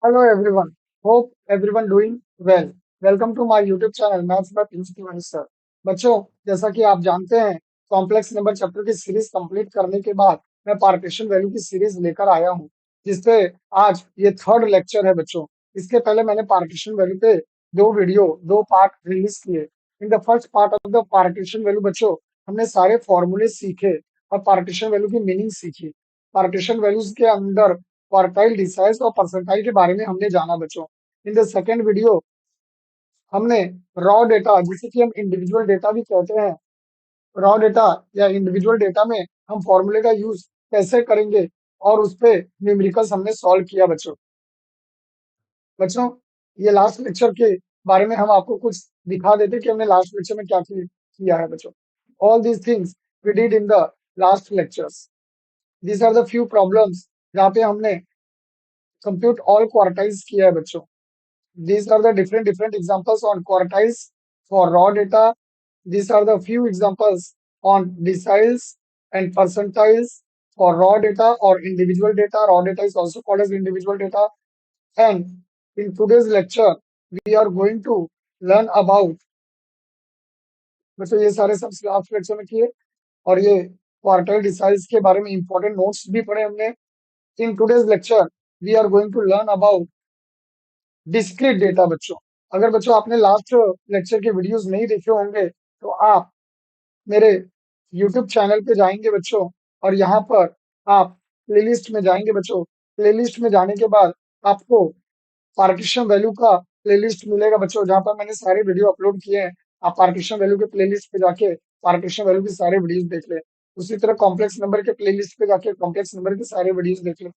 Hello everyone. Hope everyone doing well. Welcome to my YouTube channel Maths by Principal Sir. बच्चों, जैसा कि आप जानते हैं, कॉम्प्लेक्स नंबर चैप्टर की सीरीज कंप्लीट करने के बाद मैं पार्टीशन वैल्यू की सीरीज लेकर आया हूं, जिसपे आज ये थर्ड लेक्चर है बच्चों। इसके पहले मैंने पार्टीशन वैल्यू पे दो पार्ट रिलीज किए। In the first part of the partition value बच्चों, हमने सारे फॉर्मूले सीखे और पार्टीशन वैल्यू की मीनिंग सीखी। पार्टीशन वैल्यूज के अंदर क्वार्टाइल डिसाइज और परसेंटाइल के बारे में हमने जाना बच्चों। इन द सेकेंड वीडियो हमने रॉ डेटा, जिसे कि हम इंडिविजुअल डेटा भी कहते हैं, रॉ डेटा या इंडिविजुअल डेटा में हम फॉर्मूले का यूज कैसे करेंगे और उस पे न्यूमेरिकल्स हमने सॉल्व किया बच्चों। बच्चों, ये लास्ट लेक्चर के बारे में हम आपको कुछ दिखा देते कि हमने लास्ट लेक्चर में क्या किया है बच्चों। All these things we did in the last lectures. These are the few problems जहाँ पे हमने कंप्यूट ऑल क्वार्टाइल्स किया है बच्चों। These are the different examples on quartiles for raw data. These are the few examples on deciles and percentiles for raw data or individual data. Raw data is also called as individual data. And in today's lecture, we are going to learn about, बच्चों ये सारे सब last lecture में किए और ये quartile deciles के बारे में इंपॉर्टेंट नोट्स भी पढ़े हमने। In today's lecture we are going to learn about discrete data बच्चों। अगर बच्चों आपने लास्ट लेक्चर के वीडियोस नहीं देखे होंगे तो आप मेरे यूट्यूब चैनल पे जाएंगे बच्चों और यहाँ पर आप प्लेलिस्ट में जाएंगे बच्चों। प्लेलिस्ट में जाने के बाद आपको पार्टीशन वैल्यू का प्लेलिस्ट मिलेगा बच्चों, जहाँ पर मैंने सारे वीडियो अपलोड किए हैं। आप पार्टीशन वैल्यू के प्लेलिस्ट पे जाके पार्टीशन वैल्यू के सारे वीडियोस देख ले। उसी तरह कॉम्प्लेक्स नंबर के प्लेलिस्ट पे जाके कॉम्प्लेक्स नंबर के सारे वीडियोस देख ले।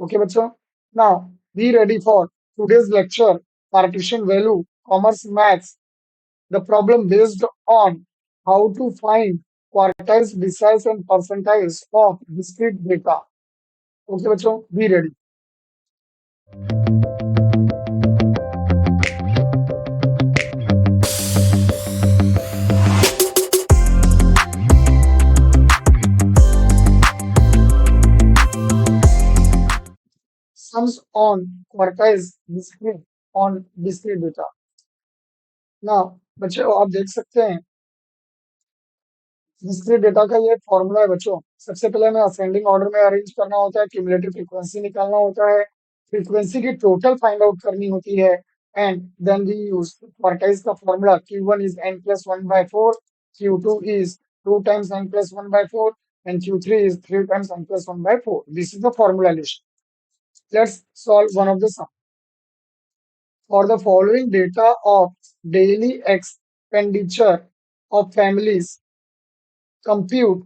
Okay, बच्चों, now be ready for today's lecture, partition value, commerce maths, the problem based on how to find quartiles, deciles and percentiles of discrete data. Okay, बच्चों, be ready. Sums on quartiles, discrete on discrete data. Now, बच्चों आप देख सकते हैं discrete data का ये formula है बच्चों। सबसे पहले हमें असेंडिंग ऑर्डर में अरेंज करना होता है, क्यूमुलेटिव फ्रीक्वेंसी निकालना होता है, फ्रीक्वेंसी की टोटल फाइंड आउट करनी होती है, and then we use quartiles का formula Q1 is n+1/4, Q2 is 2 times n+1/4 and Q3 is 3 times n+1/4. This is the formula list. Let's solve one of the sum. For the following data of daily expenditure of families, compute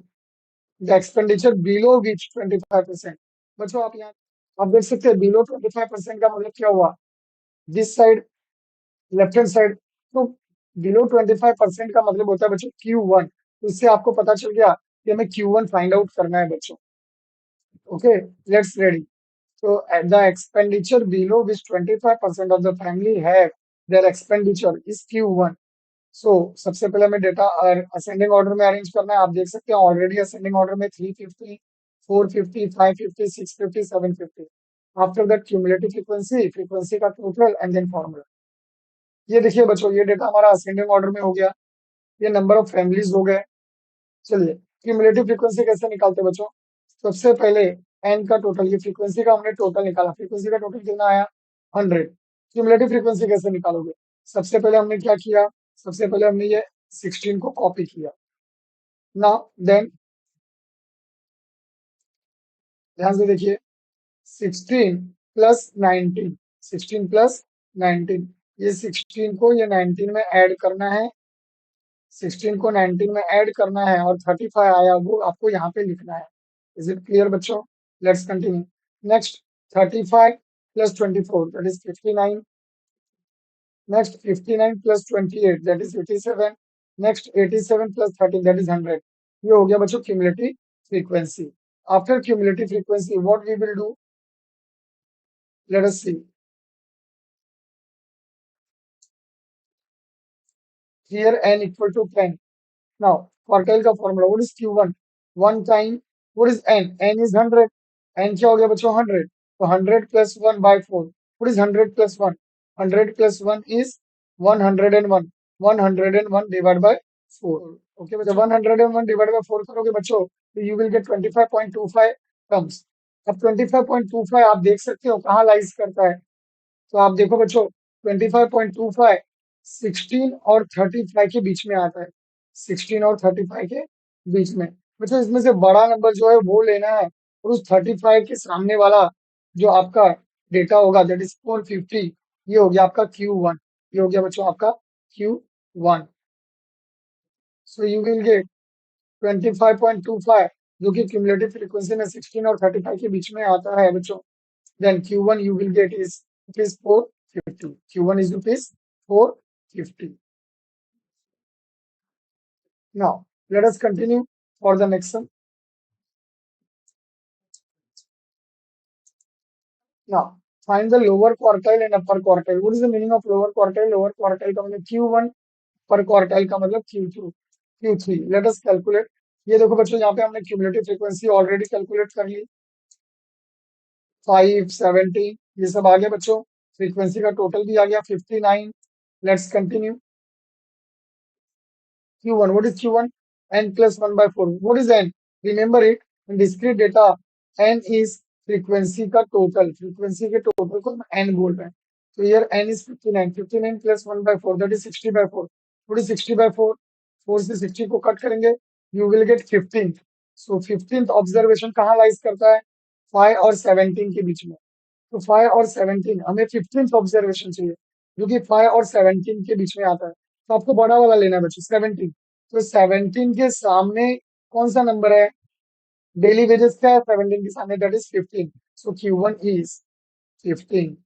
the expenditure below विच 25%। बच्चों आप यहाँ आप देख सकते हैं below 25% का मतलब क्या हुआ, this side left hand side. तो बिलो 25% का मतलब होता है बच्चों Q1। तो इससे आपको पता चल गया कि हमें Q1 फाइंड आउट करना है बच्चों। Okay, let's ready. So the expenditure below which 25% of the family have their expenditure is Q1. So सबसे पहले हमें डेटा असेंडिंग ऑर्डर में अरेंज करना है। आप देख सकते हैं ऑलरेडी असेंडिंग ऑर्डर में 350, 450, 550, 650, 750। After that cumulative frequency, frequency का टोटल एंड देन फॉर्मूला। ये देखिए बच्चों, ये डेटा हमारा असेंडिंग ऑर्डर में हो गया। ये नंबर ऑफ फैमिलीज हो गए। चलिए क्यूमुलेटिव फ्रीक्वेंसी कैसे निकालते हैं बच्चों। सबसे पहले एन का टोटल, ये फ्रीक्वेंसी का हमने टोटल निकाला, फ्रीक्वेंसी का टोटल कितना आया 100। क्यूमुलेटिव फ्रीक्वेंसी कैसे निकालोगे, सबसे पहले हमने क्या किया, सबसे पहले हमने ये 16 को कॉपी किया। नाउ देन ध्यान से देखिए, 16 प्लस 19, 16 प्लस 19, ये 16 को ये 19 में ऐड करना है, 16 को 19 में ऐड करना है और 35 आया वो आपको यहाँ पे लिखना है। इज इट क्लियर बच्चों? Let's continue. Next 35 plus 24 that is 59। Next 59 plus 28 that is 87। Next 87 plus 13 that is 100। ये हो गया बच्चों cumulative frequency. After cumulative frequency what we will do, let us see. Here n equal to 10. Now, quartile का formula, what is Q1? 1 time, what is n? n is 100. n क्या हो गया बच्चों 100। तो 100 plus 1 by 4, What is 100 plus 1? 100 plus 1 is 101. 101 divided by 4. Okay, जब 101 divided by 4 करोगे बच्चों तो you will get 25.25 terms. अब 25.25 आप देख सकते हो कहाँ लाइज करता है। तो आप देखो बच्चों 25.25 16 और 35 के बीच में आता है। 16 और 35 के बीच में बच्चों इसमें से बड़ा नंबर जो है वो लेना है और उस 35 के सामने वाला जो आपका डेटा होगा दैट इज 450 ये हो गया आपका Q1। ये हो गया बच्चों आपका Q1। So you will get 25.25 जो कि क्यूमुलेटिव फ्रीक्वेंसी में 16 और 35 के बीच में आता है बच्चों। Then Q1 you will get is rupees 450. Q1 is rupees 450. Now let us continue for the next sum. Now find the lower quartile and upper quartile. What is the meaning of lower quartile? Lower quartile का मतलब Q1, upper quartile का मतलब Q2, Q3. Let us calculate. ये देखो बच्चों यहाँ पे हमने क्यूमुलेटिव फ्रीक्वेंसी ऑलरेडी कैलकुलेट कर ली 5, 70 ये सब आ गया बच्चों। फ्रीक्वेंसी का टोटल भी आ गया 59। Let's continue. Q1. What is Q1? N plus 1 by 4. What is N? Remember it. In discrete data, N is frequency का total. Frequency के total को हम N बोल रहे हैं। So here N is 59. 59 plus 1 by 4. That is 60 by 4. What is 60 by 4? 4 से 60 को cut करेंगे. You will get 15th. So 15th observation कहाँ लाइज करता है? 5 और 17 के बीच में। तो 5 और 17 हमें 15th ऑब्जर्वेशन चाहिए जो कि 5 और 17 के बीच में आता है। तो आपको बड़ा वाला लेना है बच्चों 17। तो 17 के सामने कौन सा नंबर है? डेली वेजेस क्या है 17 के सामने? That is 15। So Q1 is 15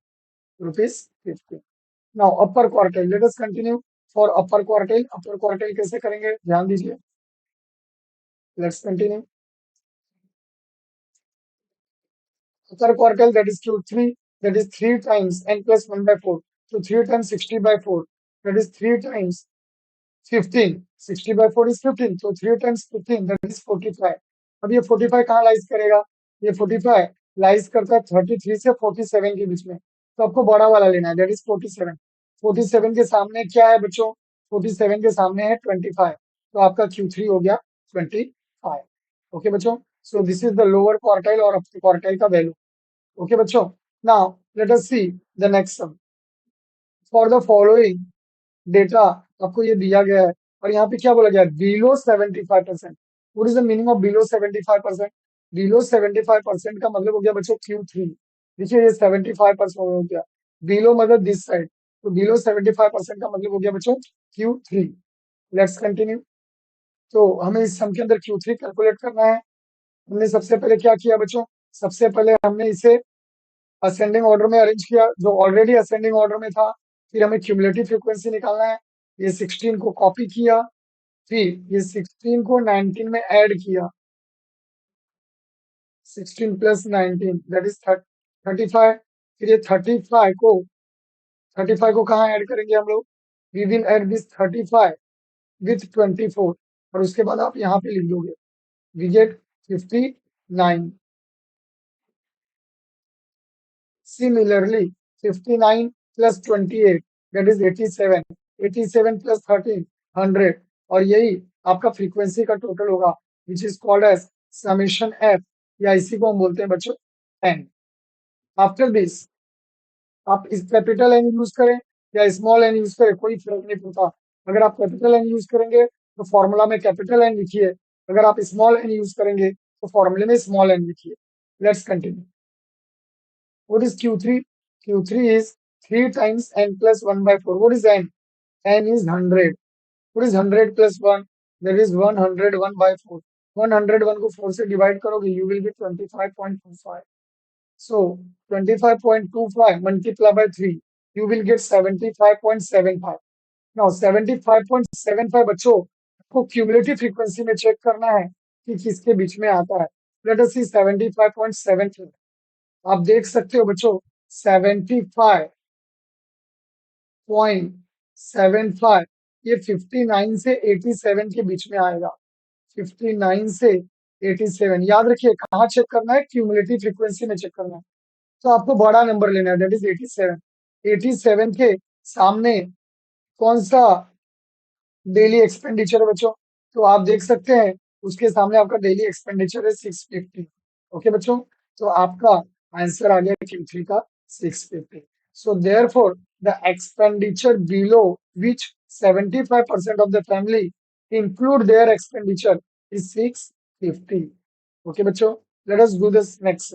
rupees 15। Now upper quartile let us continue for upper quartile. Upper quartile कैसे करेंगे ध्यान दीजिए। Let's continue. Upper quartile that is Q3 that is 3 times n plus 1 by 4. So 3 times 60 by 4 that is 3 times 15. 60 by 4 is 15. So 3 times 15 that is 45. अब ये 45 कहाँ lies करेगा? ये 45 lies करता है 33 से 47 के बीच में। तो आपको बड़ा वाला लेना है दैट इज 47। 47 के सामने क्या है बच्चों? 47 के सामने है 25। तो आपका Q3 हो गया 25। ओके बच्चों। So this is the lower quartile और अपर क्वार्टाइल का वैल्यू। ओके बच्चों। Now let us see the next sum. For the following data आपको ये दिया गया है और यहाँ पे क्या बोला गया है? Below 75%। What is the meaning of below 75%? Below 75% का मतलब हो गया बच्चों Q3। देखिए ये 75% हो गया। बिलो मतलब दिस साइड। तो बिलो 75% का मतलब हो गया बच्चों Q3। Let's continue. तो हमें इस सम के अंदर Q3 कैलकुलेट करना है। हमने सबसे पहले क्या किया बच्चों? सबसे पहले हमने इसे असेंडिंग ऑर्डर में अरेंज किया जो ऑलरेडी असेंडिंग ऑर्डर में था। फिर हमें क्यूमुलेटिव फ्रीक्वेंसी निकालना है। ये 16 को कॉपी किया, फिर ये 16 को 19 में ऐड किया। 16 प्लस 19 दैट इज 35। फिर ये 35 को कहाँ ऐड करेंगे हम लोग? We will add this 35 with 24 और उसके बाद आप यहाँ पे लिख दोगे we get 59। Similarly, 59 plus 28 that is 87, 87 plus 13 100 और यही आपका फ्रीक्वेंसी का टोटल होगा which is called as summation f या इसी को हम बोलते हैं बच्चों n। आफ्टर दिस आप इस कैपिटल एन यूज करें या स्मॉल एन यूज करें कोई फर्क नहीं पड़ता। अगर आप कैपिटल एन यूज करेंगे तो फॉर्मूला में कैपिटल एन लिखिए। अगर आप स्मॉल एन यूज करेंगे तो फॉर्मूले में स्मॉल एन लिखिए। Let's continue. What is Q3? Q3 is 3 times n plus 1 by 4. What is n? N is 100. What is 100 plus 1? That is 101 by 4. 101 को 4 से डिवाइड करोगे you will get 25.25. So 25.25 multiplied by 3 you will get 75.75. Now 75.75 बच्चों आपको cumulative frequency में check करना है कि किसके बीच में आता है। लेट अस सी 75.75। आप देख सकते हो बच्चों 75.75 ये 59 से 87 के बीच में आएगा। 59 से 87 याद रखिए कहाँ चेक करना है? क्यूमुलेटिव फ्रीक्वेंसी में चेक करना है। तो आपको बड़ा नंबर लेना है, दैट इज 87। 87 के सामने कौन सा डेली एक्सपेंडिचर है बच्चों? तो आप देख सकते हैं उसके सामने आपका डेली एक्सपेंडिचर है 650। ओके बच्चों, तो आपका आंसर आ गया Q3 का 650। So therefore the expenditure below which 75% of the family include their expenditure is 650। Okay बच्चों, let us do this next.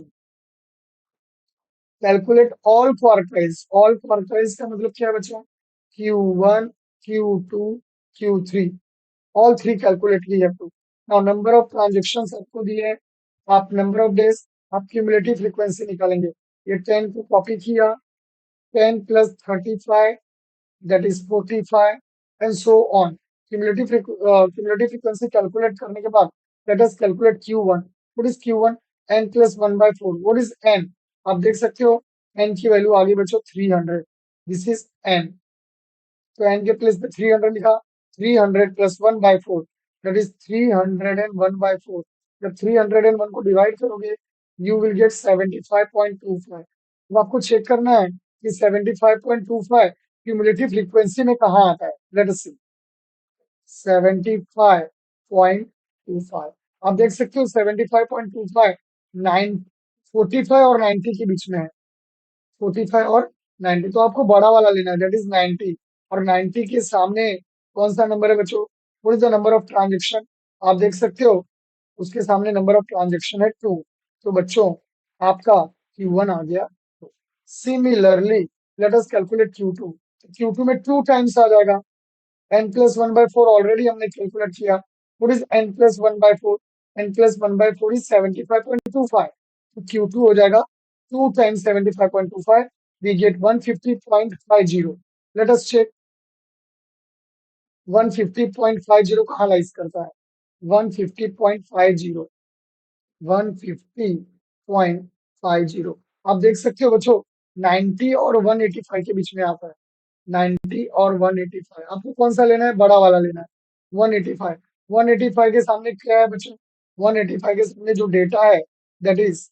Calculate all quartiles. All quartiles का मतलब क्या है बच्चों? Q1, Q2, Q3, all three calculate we have to. Now number of transactions आपको दिए हैं, आप नंबर ऑफ डेज, आप क्यूमुलेटिव फ्रीक्वेंसी निकालेंगे। ये 10 को कॉपी किया, 10 plus 35 that is 45 and so on. Cumulative frequency calculate करने के बाद let us calculate Q1। What is Q1? n plus 1/4। What is n? आप देख सकते हो n की वैल्यू आ गई बच्चों 300। This is n। तो n के प्लेस पे 300 लिखा। 300 प्लस 1/4 दैट इज 301/4। जब 301 को डिवाइड करोगे यू विल गेट 75.25। अब आपको चेक करना है कि 75.25 क्यूमुलेटिव फ्रीक्वेंसी में कहाँ आता है। लेट अस सी। 75.25 आप देख सकते हो 75.25 9 45 और 90 के बीच में है। 45 और 90, तो आपको बड़ा वाला लेना है, दैट इज 90। और 90 के सामने कौन सा नंबर है बच्चों? What is the number of transaction? आप देख सकते हो उसके सामने नंबर ऑफ ट्रांजेक्शन है 2। तो बच्चों आपका Q1 आ गया। Similarly let us calculate Q2। Q2 में 2 टाइम्स आ जाएगा। n प्लस 1/4 ऑलरेडी हमने कैलकुलेट किया। What is n plus 1/4? n plus 1/4 is 75.25। तो Q2 हो जाएगा 2 times 75.25, we get 150.50। let us check 150.50 कहाँ लाइज करता है? 150.50, 150.50 आप देख सकते हो बच्चों 90 और 185 के बीच में आता है। 90 और 185 आपको कौन सा लेना है? बड़ा वाला लेना है। 185, 185 के सामने क्या है बच्चों? 185 के सामने जो डेटा है दैट इज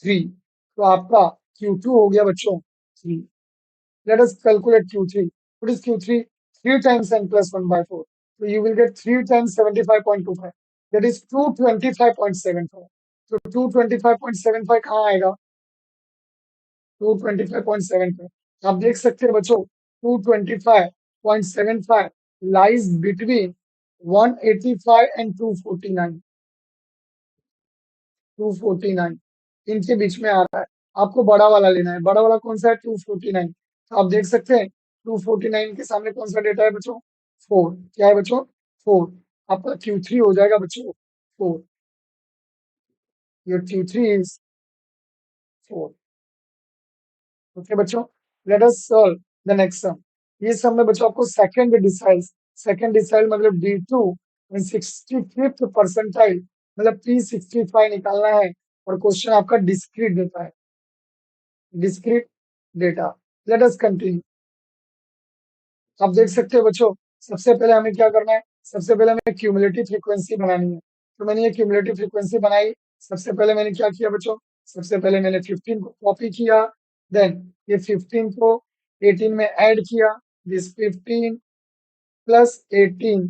3। तो आपका Q2 हो गया बच्चों 3। Let us calculate Q3. What is Q3? 3 times n plus 1/4. So you will get 3 times 75.25. That is 225.75. So 225.75 कहाँ आएगा? 225.75 आप देख सकते हैं बच्चों 225.75 lies between 185 and 249। 249 इनके बीच में आ रहा है। आपको बड़ा वाला लेना है। बड़ा वाला कौन सा है? 249। तो आप देख सकते हैं 249 के सामने कौन सा डेटा है बच्चों? 4। क्या है बच्चों? 4। आपका Q3 हो जाएगा बच्चों 4। Your Q3 is 4। ओके बच्चों, let us solve the next sum. ये सम में बच्चों आपको सेकंड डिसाइल मतलब D2 एंड 65th परसेंटाइल मतलब P65 निकालना है। और क्वेश्चन आपका डिस्क्रीट देता है। Discrete data. Let us continue. आप देख सकते हो बच्चों सबसे पहले हमें क्या करना है? सबसे पहले हमें क्यूमुलेटिव फ्रीक्वेंसी बनानी है। तो मैंने ये क्यूमुलेटिव फ्रीक्वेंसी बनाई। सबसे पहले मैंने क्या किया बच्चों? सबसे पहले मैंने 15 को कॉपी किया, देन ये 15 को 18 में ऐड किया। दिस 15 प्लस 18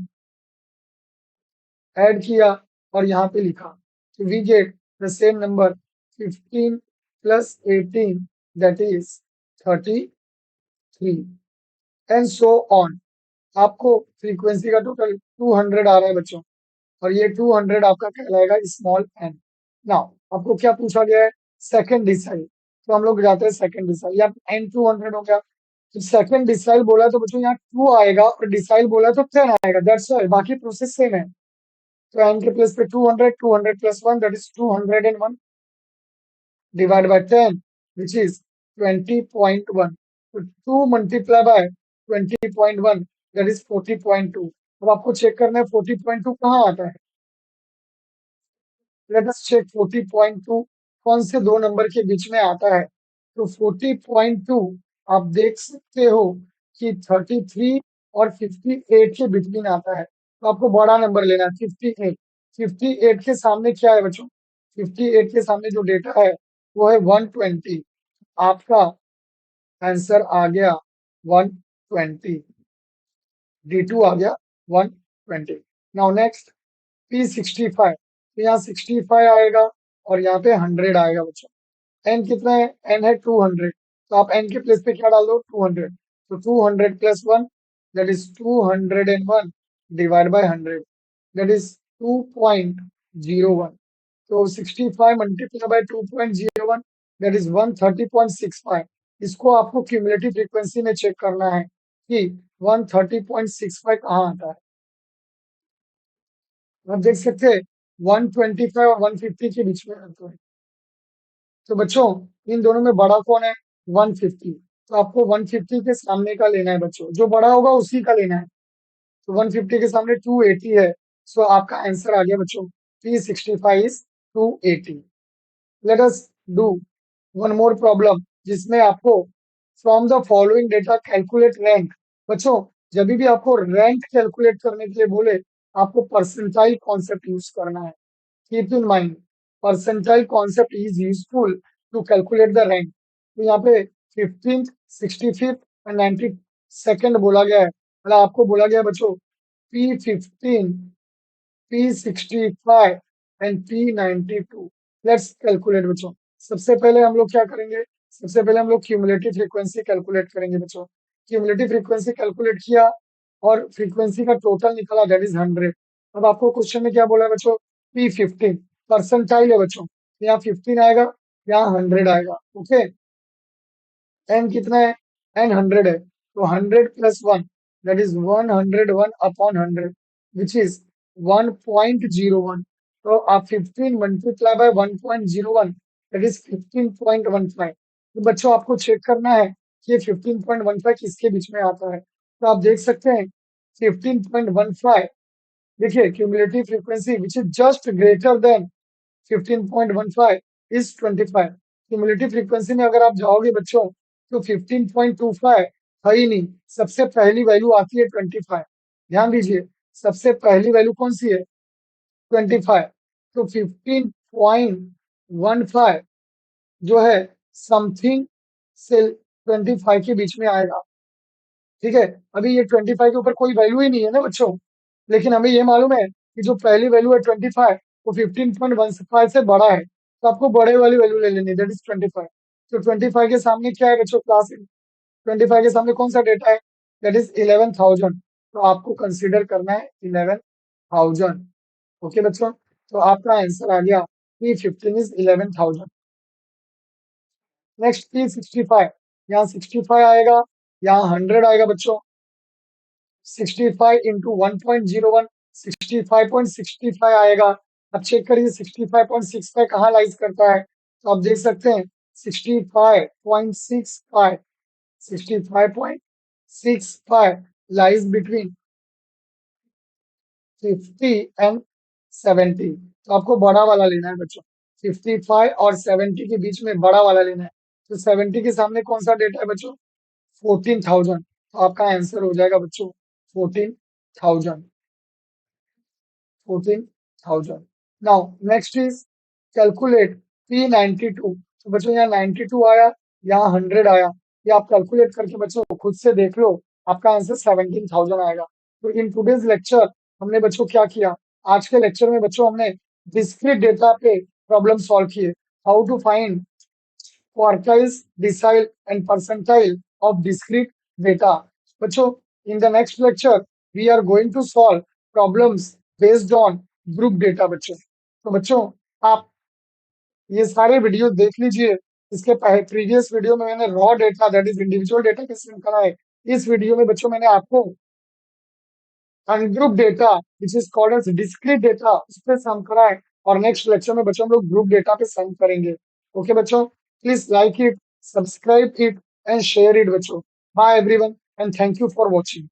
ऐड किया और यहाँ पे लिखा। तो we get the same number 15 plus 18 that is 33 and so on. आपको फ्रीक्वेंसी का टोटल 200 आ रहा है बच्चों, और ये 200 आपका कहलाएगा स्मॉल एन। नाउ आपको क्या पूछा गया है? Second decile. तो हम लोग जाते हैं सेकंड डिसाइल। या एन 200 हो गया। तो सेकंड डिसाइल बोला तो बच्चों यहाँ 2 आएगा और डिसाइल बोला तो 10 आएगा। दैट्स ऑल, बाकी प्रोसेस सेम है। तो एन के प्लेस पे 200, 200 plus 1 that is 201 divide by 10 which is 20.1। तो 2 मल्टीप्लाई बाय 20.1 दैट इज 40.2। अब आपको चेक करना है 40.2 कहाँ आता है। लेट अस चेक 40.2 कौन से दो नंबर के बीच में आता है। तो 40.2 आप देख सकते हो कि 33 और 58 के बिटवीन आता है। तो आपको बड़ा नंबर लेना है 58। 58 के सामने क्या है बच्चों? 58 के सामने जो डेटा है वो है 120। आपका आंसर आ गया 120। D2 आ गया 120। नाउ नेक्स्ट P65, तो यहाँ 65 आएगा और यहाँ पे 100 आएगा बच्चों। एन कितना है? एन है 200, तो आप एन के प्लेस पे क्या डाल दो? 200। तो 200 plus 1, that is 201 divide by 100, that is 2.01। तो 65 मल्टीप्लाई बाय 2.01, दैट इज 130.65। इसको आपको क्यूमुलेटिव फ्रीक्वेंसी में चेक करना है कि 130.65 कहाँ आता है। आप देख सकते हैं 125 और 150 के बीच में आता है। तो बच्चों इन दोनों में बड़ा कौन है? 150। तो आपको 150 के सामने का लेना है बच्चों, जो बड़ा होगा उसी का लेना है। तो 150 के सामने 280 है, सो आपका आंसर आ गया बच्चों P65 is 280। Late us do one more problem, जिसमें आपको from the following data calculate rank. बच्चों जब भी आपको रैंक कैलकुलेट करने के लिए बोले, आपको परसेंटाइल कॉन्सेप्ट यूज करना है। Keep in mind, percentile concept is useful to calculate the rank. तो यहाँ पे 15th, 65th और 92nd बोला गया है, मतलब आपको बोला गया है बच्चों P15, P65 and P92। Let's calculate बच्चों। सबसे पहले हम लोग क्या करेंगे? सबसे पहले हम लोग क्यूमुलेटिव फ्रीक्वेंसी कैलकुलेट करेंगे बच्चों। क्यूमुलेटिव फ्रीक्वेंसी कैलकुलेट किया और फ्रीक्वेंसी का टोटल निकला, दैट इज 100। अब आपको क्वेश्चन में क्या बोला है बच्चों? P15 परसेंटाइल है बच्चों, यहाँ 15 आएगा, यहाँ 100 आएगा। ओके, एन कितना है? एन 100 है, तो 100 plus 1, that is 101 upon 100, which is 1.01। तो आप 15 मल्टीप्लाई बाय 1.01, दैट इज 15.15। तो बच्चों आपको चेक करना है कि 15.15 किसके बीच में आता है। तो आप देख सकते हैं 15.15, देखिए cumulative frequency which is just greater than 15.15 is 25। Cumulative frequency में अगर आप जाओगे बच्चों तो 15.25 है ही नहीं, सबसे पहली वैल्यू आती है 25। ध्यान दीजिए, सबसे पहली वैल्यू कौन सी है? 25। तो 15.15 जो है समथिंग से 25 के बीच में आएगा। ठीक है, अभी ये 25 के ऊपर कोई वैल्यू ही नहीं है ना बच्चों, लेकिन हमें ये मालूम है कि जो पहली वैल्यू है 25 वो 15.15 से बड़ा है, तो आपको बड़े वाली वैल्यू ले लेनी, दैट इज 25। तो 25 के सामने क्या है बच्चों? क्लास 25 के सामने कौन सा डेटा है? That is 11,000। तो आपको कंसीडर करना है 11,000। ओके बच्चों, तो आपका आंसर आ गया P15 इज 11,000। नेक्स्ट P65, यहाँ 65 आएगा, यहाँ 100 आएगा बच्चों। 65 इंटू 1.01, 65.65 आएगा। अब चेक करिए 65.65 कहाँ लाइज करता है, तो आप देख सकते हैं 65.65, 65.65 लाइज बिटवीन 50 एंड 70। तो आपको बड़ा वाला लेना है बच्चों, 55 और 70 के बीच में बड़ा वाला लेना है। तो 70 के सामने कौन सा डेटा है बच्चों? 14,000। तो आपका आंसर हो जाएगा बच्चों 14,000, 14,000। Now next is calculate P92। तो बच्चों यहाँ 92 आया, यहाँ 100 आया, ये आप कैलकुलेट करके बच्चों खुद से देख लो, आपका आंसर 17,000 आएगा। तो इन टूडेज लेक्चर हमने बच्चों क्या किया? आज के लेक्चर में बच्चों हमने डिस्क्रीट डेटा पे प्रॉब्लम सॉल्व किए, how to find quartiles, decile, and percentile of discrete data. बच्चों, in the next lecture, we are going to solve problems based on group data बच्चों। तो बच्चों आप ये सारे वीडियो देख लीजिए। इसके प्रीवियस वीडियो में मैंने raw data that is individual data कैसे निकाला है। इस वीडियो में बच्चों मैंने आपको ungroup data which is called as discrete data उस पर सम करा है, और नेक्स्ट लेक्चर में बच्चों हम लोग ग्रुप डेटा पे सम करेंगे। ओके बच्चों, please like it, subscribe it and share it बच्चों। Bye everyone and thank you for watching.